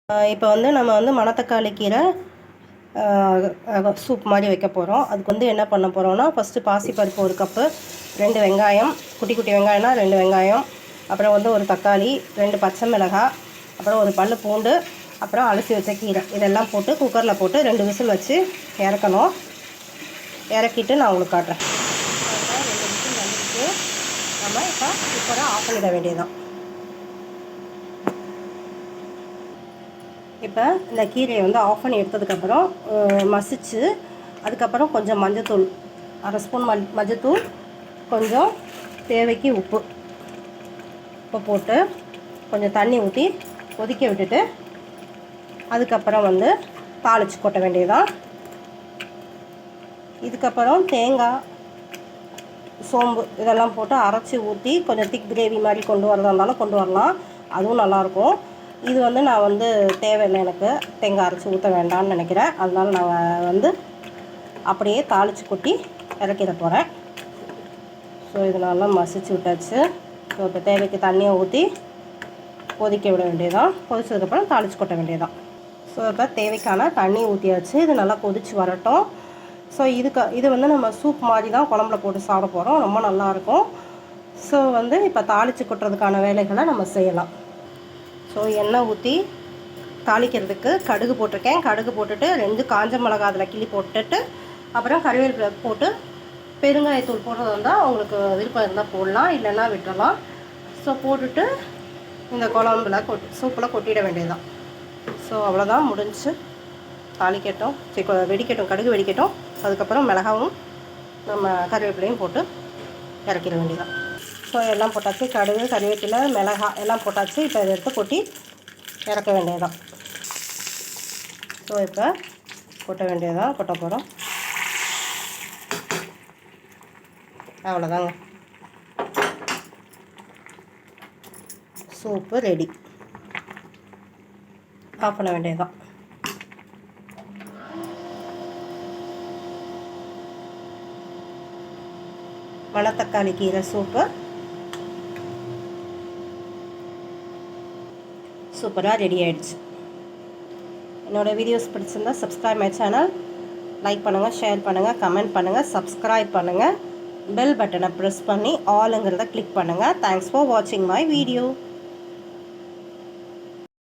இப்போ வந்து நம்ம வந்து மணத்தக்காளி கீரை சூப் மாதிரி வைக்க போகிறோம். அதுக்கு வந்து என்ன பண்ண போகிறோம்னா, ஃபஸ்ட்டு பாசிப்பருப்பு 1 கப்பு, 2 வெங்காயம், குட்டி குட்டி வெங்காயம்னா 2 வெங்காயம், அப்புறம் வந்து ஒரு தக்காளி, 2 பச்சை மிளகாய், அப்புறம் ஒரு பல்லு பூண்டு, அப்புறம் அலசி வச்ச கீரை இதெல்லாம் போட்டு குக்கரில் போட்டு 2 விசில் வச்சு இறக்கணும். இறக்கிட்டு நான் உங்களுக்கு காட்டுறேன். 2 விசில் வந்துட்டு நம்ம இப்போ குக்கரை ஆஃப் பண்ணிட வேண்டியதுதான். இப்போ இந்த கீரையை வந்து ஆஃப் பண்ணி எடுத்ததுக்கப்புறம் மசிச்சு, அதுக்கப்புறம் கொஞ்சம் மஞ்சத்தூள், 1/2 ஸ்பூன் மஞ்சத்தூள், கொஞ்சம் தேவைக்கு உப்பு போட்டு கொஞ்சம் தண்ணி ஊற்றி கொதிக்க விட்டுட்டு, அதுக்கப்புறம் வந்து தாளித்து கொட்ட வேண்டியதுதான். இதுக்கப்புறம் தேங்காய், சோம்பு இதெல்லாம் போட்டு அரைச்சி ஊற்றி கொஞ்சம் திக் கிரேவி மாதிரி கொண்டு வரதா இருந்தாலும் கொண்டு வரலாம், அதுவும் நல்லாயிருக்கும். இது வந்து நான் வந்து தேவையில்லை, எனக்கு தேங்காய் அரைச்சி ஊற்ற வேண்டாம்னு நினைக்கிறேன். அதனால நான் வந்து அப்படியே தாளித்து கொட்டி இறக்கிட போகிறேன். ஸோ இது நல்லா மசிச்சு விட்டாச்சு. ஸோ இப்போ தேவைக்கு தண்ணியை ஊற்றி கொதிக்க விட வேண்டியதான். கொதிச்சதுக்கப்புறம் தாளித்து கொட்ட வேண்டியதான். ஸோ இப்போ தேவைக்கான தண்ணி ஊற்றியாச்சு. இது நல்லா கொதித்து வரட்டும். ஸோ இது வந்து நம்ம சூப் மாதிரி தான் குழம்புல போட்டு சாப்பிட போகிறோம். ரொம்ப நல்லாயிருக்கும். ஸோ வந்து இப்போ தாளித்து கொட்டுறதுக்கான வேலைகளை நம்ம செய்யலாம். ஸோ எண்ணெய் ஊற்றி தாளிக்கிறதுக்கு கடுகு போட்டிருக்கேன். கடுகு போட்டுட்டு 2 காஞ்ச மிளகா அதில் கிள்ளி போட்டுட்டு, அப்புறம் கறிவேப்பிலை போட்டு பெருங்காயத்தூள் போடுறது இருந்தால் உங்களுக்கு விருப்பம் இருந்தால் போடலாம், இல்லைன்னா விட்டுறலாம். ஸோ போட்டுட்டு இந்த குழம்புல சூப்பில் கொட்டிட வேண்டியதுதான். ஸோ அவ்வளோதான், முடிஞ்சு. தாளிக்கட்டும், வெடிக்கட்டும், கடுகு வெடிக்கட்டும். அதுக்கப்புறம் மிளகாவும் நம்ம கறிவேப்பிலையும் போட்டு இறக்கிட வேண்டியதான். ஸோ எல்லாம் போட்டாச்சு, கடுகு, கறிவேப்பிலை, மிளகாய் எல்லாம் போட்டாச்சு. இப்போ இதை எடுத்து கொட்டி இறக்க வேண்டியதுதான். ஸோ இப்போ கொட்ட வேண்டியதான், கொட்ட போகிறோம். அவ்வளோதாங்க, சூப்பு ரெடி. ஆஃப் பண்ண வேண்டியதுதான். மணத்தக்காளி கீரை சூப்பு சூப்பராக ரெடி ஆகிடுச்சு. என்னோடய வீடியோஸ் பிடிச்சிருந்தா சப்ஸ்கிரைப் மை சேனல், லைக் பண்ணுங்கள், ஷேர் பண்ணுங்கள், கமெண்ட் பண்ணுங்கள், சப்ஸ்கிரைப் பண்ணுங்கள், பெல் பட்டனை ப்ரெஸ் பண்ணி ஆளுங்கிறத கிளிக் பண்ணுங்கள். தேங்க்ஸ் ஃபார் வாட்சிங் மை வீடியோ.